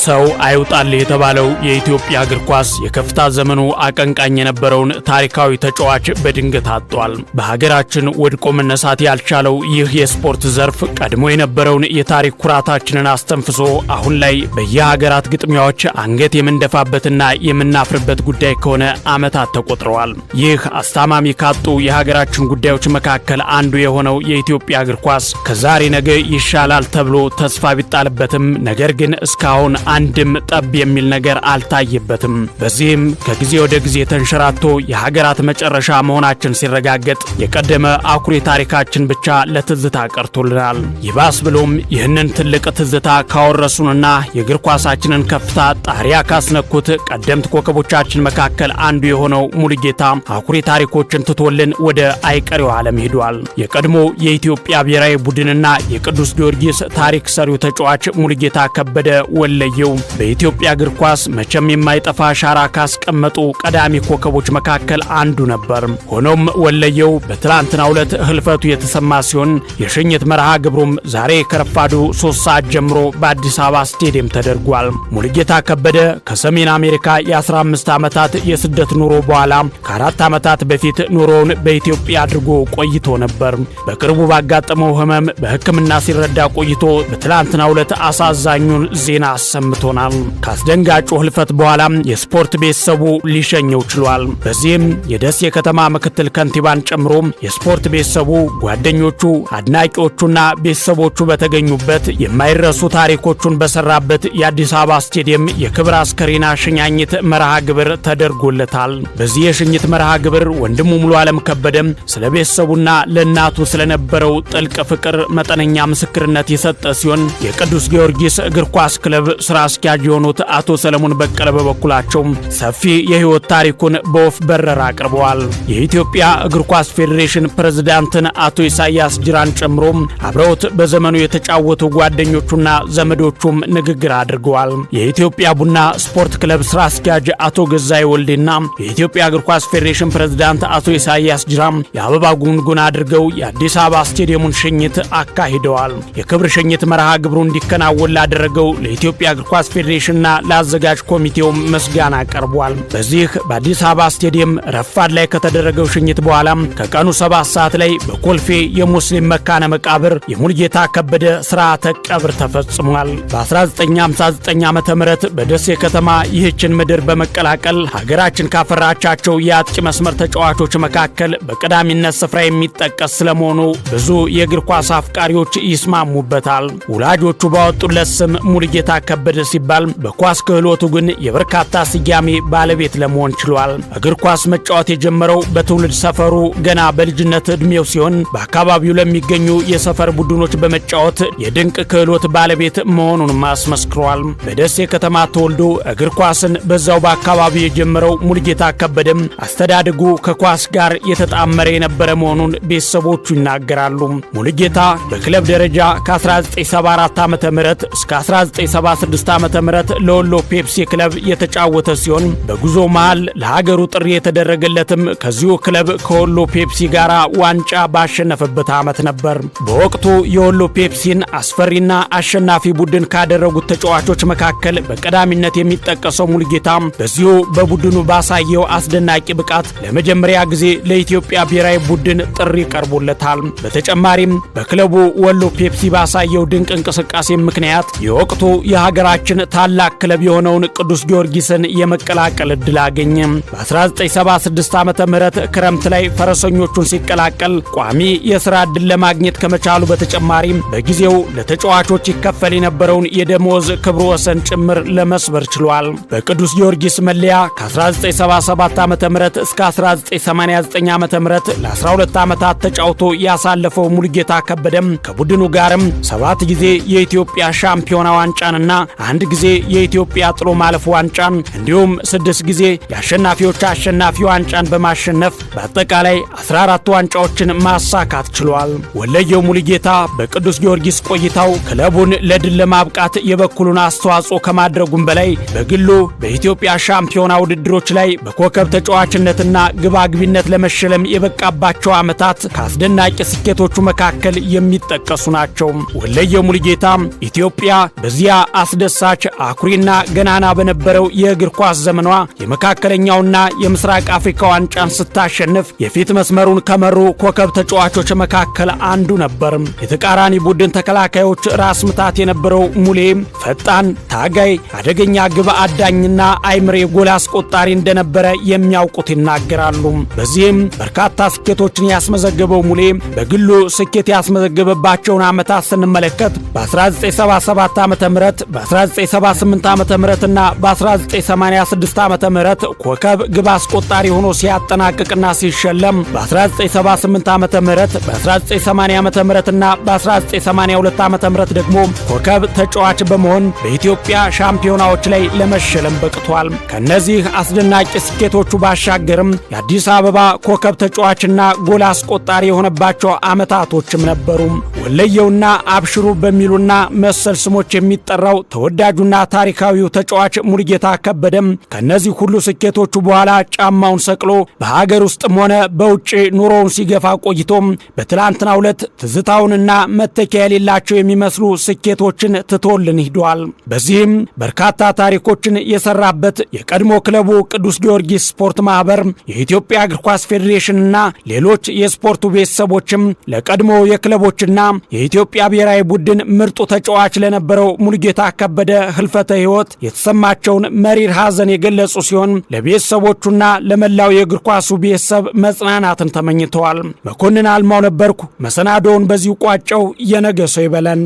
ሰው አይውጣል የተባለው የኢትዮጵያ እግር ኳስ የከፍታ ዘመኑ አቀንቃኝ የነበረውን ታሪካዊ ተጫዋች በድንገት አጥቷል። በሀገራችን ወድቆ መነሳት ያልቻለው ይህ የስፖርት ዘርፍ ቀድሞ የነበረውን የታሪክ ኩራታችንን አስተንፍሶ አሁን ላይ በየሀገራት ግጥሚያዎች አንገት የምንደፋበትና የምናፍርበት ጉዳይ ከሆነ ዓመታት ተቆጥረዋል። ይህ አስታማሚ ካጡ የሀገራችን ጉዳዮች መካከል አንዱ የሆነው የኢትዮጵያ እግር ኳስ ከዛሬ ነገ ይሻላል ተብሎ ተስፋ ቢጣልበትም ነገር ግን እስካሁን አንድም ጠብ የሚል ነገር አልታየበትም። በዚህም ከጊዜ ወደ ጊዜ ተንሸራቶ የሀገራት መጨረሻ መሆናችን ሲረጋገጥ የቀደመ አኩሪ ታሪካችን ብቻ ለትዝታ ቀርቶልናል። ይባስ ብሎም ይህንን ትልቅ ትዝታ ካወረሱንና የእግር ኳሳችንን ከፍታ ጣሪያ ካስነኩት ቀደምት ኮከቦቻችን መካከል አንዱ የሆነው ሙሉጌታ አኩሪ ታሪኮችን ትቶልን ወደ አይቀሬው ዓለም ሄዷል። የቀድሞ የኢትዮጵያ ብሔራዊ ቡድንና የቅዱስ ጊዮርጊስ ታሪክ ሰሪው ተጫዋች ሙሉጌታ ከበደ ወለየው በኢትዮጵያ እግር ኳስ መቼም የማይጠፋ አሻራ ካስቀመጡ ቀዳሚ ኮከቦች መካከል አንዱ ነበር። ሆኖም ወለየው በትላንትናው ዕለት ህልፈቱ የተሰማ ሲሆን የሽኝት መርሃ ግብሩም ዛሬ ከረፋዱ 3 ሰዓት ጀምሮ በአዲስ አበባ ስቴዲየም ተደርጓል። ሙሉጌታ ከበደ ከሰሜን አሜሪካ የ15 ዓመታት የስደት ኑሮ በኋላ ከ4 ዓመታት በፊት ኑሮውን በኢትዮጵያ አድርጎ ቆይቶ ነበር። በቅርቡ ባጋጠመው ህመም በሕክምና ሲረዳ ቆይቶ በትላንትናው ዕለት አሳዛኙን ዜና አሰምቶናል። ካስደንጋጩ ህልፈት በኋላ የስፖርት ቤተሰቡ ሊሸኘው ችሏል። በዚህም የደሴ ከተማ ምክትል ከንቲባን ጨምሮ የስፖርት ቤተሰቡ፣ ጓደኞቹ፣ አድናቂዎቹና ቤተሰቦቹ በተገኙበት የማይረሱ ታሪኮቹን በሰራበት የአዲስ አበባ ስቴዲየም የክብር አስከሬና ሽኛኝት መርሃ ግብር ተደርጎለታል። በዚህ የሽኝት መርሃ ግብር ወንድሙ ሙሉ ዓለም ከበደም ስለ ቤተሰቡና ለእናቱ ስለነበረው ጥልቅ ፍቅር መጠነኛ ምስክርነት የሰጠ ሲሆን የቅዱስ ጊዮርጊስ እግር ኳስ ክለብ ስራ አስኪያጅ የሆኑት አቶ ሰለሞን በቀለ በበኩላቸው ሰፊ የህይወት ታሪኩን በወፍ በረር አቅርበዋል። የኢትዮጵያ እግር ኳስ ፌዴሬሽን ፕሬዝዳንትን አቶ ኢሳያስ ጅራን ጨምሮ አብረውት በዘመኑ የተጫወቱ ጓደኞቹና ዘመዶቹም ንግግር አድርገዋል። የኢትዮጵያ ቡና ስፖርት ክለብ ስራ አስኪያጅ አቶ ገዛይ ወልዴና የኢትዮጵያ እግር ኳስ ፌዴሬሽን ፕሬዝዳንት አቶ ኢሳያስ ጅራም የአበባ ጉንጉን አድርገው የአዲስ አበባ ስቴዲየሙን ሽኝት አካሂደዋል። የክብር ሽኝት መርሃ ግብሩ እንዲከናወን ላደረገው ለኢትዮጵያ እግር ኳስ ፌዴሬሽንና ለአዘጋጅ ኮሚቴው ምስጋና ቀርቧል። በዚህ በአዲስ አበባ ስቴዲየም ረፋድ ላይ ከተደረገው ሽኝት በኋላ ከቀኑ 7 ሰዓት ላይ በኮልፌ የሙስሊም መካነ መቃብር የሙሉጌታ ከበደ ስርዓተ ቀብር ተፈጽሟል። በ1959 ዓመተ ምህረት በደሴ ከተማ ይህችን ምድር በመቀላቀል ሀገራችን ካፈራቻቸው የአጥቂ መስመር ተጫዋቾች መካከል በቀዳሚነት ስፍራ የሚጠቀስ ስለመሆኑ ብዙ የእግር ኳስ አፍቃሪዎች ይስማሙበታል። ወላጆቹ ባወጡለት ስም ሙሉጌታ ከበደ ሲባል በኳስ ክህሎቱ ግን የበርካታ ስያሜ ባለቤት ለመሆን ችሏል። እግር ኳስ መጫወት የጀመረው በትውልድ ሰፈሩ ገና በልጅነት ዕድሜው ሲሆን በአካባቢው ለሚገኙ የሰፈር ቡድኖች በመጫወት የድንቅ ክህሎት ባለቤት መሆኑን አስመስክሯል። በደሴ ከተማ ተወልዶ እግር ኳስን በዛው በአካባቢው የጀመረው ሙሉጌታ ከበደም አስተዳደጉ ከኳስ ጋር የተጣመረ የነበረ መሆኑን ቤተሰቦቹ ይናገራሉ። ሙሉጌታ በክለብ ደረጃ ከ1974 ዓ.ም እስከ 1976 ዓ.ም ለወሎ ፔፕሲ ክለብ የተጫወተ ሲሆን በጉዞ መሃል ለሀገሩ ጥሪ የተደረገለትም ከዚሁ ክለብ ከወሎ ፔፕሲ ጋር ዋንጫ ባሸነፈበት ዓመት ነበር። በወቅቱ የወሎ ፔፕሲን አስፈሪና አሸናፊ ቡድን ካደረጉት ተጫዋቾች መካከል በቀዳሚነት የሚጠቀሰው ሙሉጌታ በዚሁ በቡድኑ ባሳየው አስደናቂ ብቃት ለመጀመሪያ ጊዜ ለኢትዮጵያ ብሔራዊ ቡድን ጥሪ ቀርቦለታል። በተጨማሪም በክለቡ ወሎ ፔፕሲ ባሳየው ድንቅ እንቅስቃሴ ምክንያት የወቅቱ የሀገራችን ታላቅ ክለብ የሆነውን ቅዱስ ጊዮርጊስን የመቀላቀል ዕድል አገኘ። በ1976 ዓመተ ምህረት ክረምት ላይ ፈረሰኞቹን ሲቀላቀል ቋሚ የሥራ ዕድል ለማግኘት ከመቻሉ በተጨማሪ በጊዜው ለተጫዋቾች ይከፈል የነበረውን የደሞዝ ክብረ ወሰን ጭምር ለመስበር ችሏል። በቅዱስ ጊዮርጊስ መለያ ከ1977 ዓመተ ምህረት እስከ 1989 ዓመተ ምህረት ለ12 ዓመታት ተጫውቶ ያሳለፈው ሙሉጌታ ከበደም ከቡድኑ ጋርም 7 ጊዜ የኢትዮጵያ ሻምፒዮና ዋንጫንና 1 ጊዜ የኢትዮጵያ ጥሎ ማለፍ ዋንጫን እንዲሁም 6 ጊዜ የአሸናፊዎች አሸናፊ ዋንጫን በማሸነፍ በአጠቃላይ 14 ዋንጫዎችን ማሳካት ችሏል። ወለየው ሙሉጌታ በቅዱስ ጊዮርጊስ ቆይታው ክለቡን ለድል ለማብቃት የበኩሉን አስተዋጽኦ ከማድረጉም በላይ በግሉ በኢትዮጵያ ሻምፒዮና ውድድሮች ላይ በኮከብ ተጫዋችነትና ግባግቢነት ለመሸለም የበቃባቸው ዓመታት ከአስደናቂ ስኬቶቹ መካከል የሚጠቀሱ ናቸው። ወለየው ሙሉጌታ ኢትዮጵያ በዚያ አስደሳች እያነሳች አኩሪና ገናና በነበረው የእግር ኳስ ዘመኗ የመካከለኛውና የምስራቅ አፍሪካ ዋንጫን ስታሸንፍ የፊት መስመሩን ከመሩ ኮከብ ተጫዋቾች መካከል አንዱ ነበር። የተቃራኒ ቡድን ተከላካዮች ራስ ምታት የነበረው ሙሌ ፈጣን፣ ታጋይ፣ አደገኛ ግብ አዳኝና አይምሬ ጎል አስቆጣሪ እንደነበረ የሚያውቁት ይናገራሉ። በዚህም በርካታ ስኬቶችን ያስመዘገበው ሙሌ በግሉ ስኬት ያስመዘገበባቸውን ዓመታት ስንመለከት በ1977 ዓ.ም በ1978 ዓ.ም እና በ1986 ዓ.ም ኮከብ ግብ አስቆጣሪ ሆኖ ሲያጠናቅቅና ሲሸለም በ1978 ዓ.ም በ1980 ዓ.ም እና በ1982 ዓ.ም ደግሞ ኮከብ ተጫዋች በመሆን በኢትዮጵያ ሻምፒዮናዎች ላይ ለመሸለም በቅቷል። ከነዚህ አስደናቂ ስኬቶቹ ባሻገርም የአዲስ አበባ ኮከብ ተጫዋችና ጎል አስቆጣሪ የሆነባቸው ዓመታቶችም ነበሩ። ወለየውና አብሽሩ በሚሉና መሰል ስሞች የሚጠራው ተወዳጁና ታሪካዊው ተጫዋች ሙሉጌታ ከበደም ከነዚህ ሁሉ ስኬቶቹ በኋላ ጫማውን ሰቅሎ በሀገር ውስጥም ሆነ በውጭ ኑሮውን ሲገፋ ቆይቶም በትላንትናው ዕለት ትዝታውንና መተኪያ የሌላቸው የሚመስሉ ስኬቶችን ትቶልን ሂዷል። በዚህም በርካታ ታሪኮችን የሰራበት የቀድሞ ክለቡ ቅዱስ ጊዮርጊስ ስፖርት ማህበር፣ የኢትዮጵያ እግር ኳስ ፌዴሬሽንና ሌሎች የስፖርቱ ቤተሰቦችም ለቀድሞ የክለቦችና የኢትዮጵያ ብሔራዊ ቡድን ምርጡ ተጫዋች ለነበረው ሙሉጌታ ከበደ ህልፈተ ህይወት የተሰማቸውን መሪር ሐዘን የገለጹ ሲሆን ለቤተሰቦቹና ለመላው የእግር ኳሱ ቤተሰብ መጽናናትን ተመኝተዋል። መኮንን አልማው ነበርኩ። መሰናዶውን በዚሁ ቋጨው። የነገ ሰው ይበለን።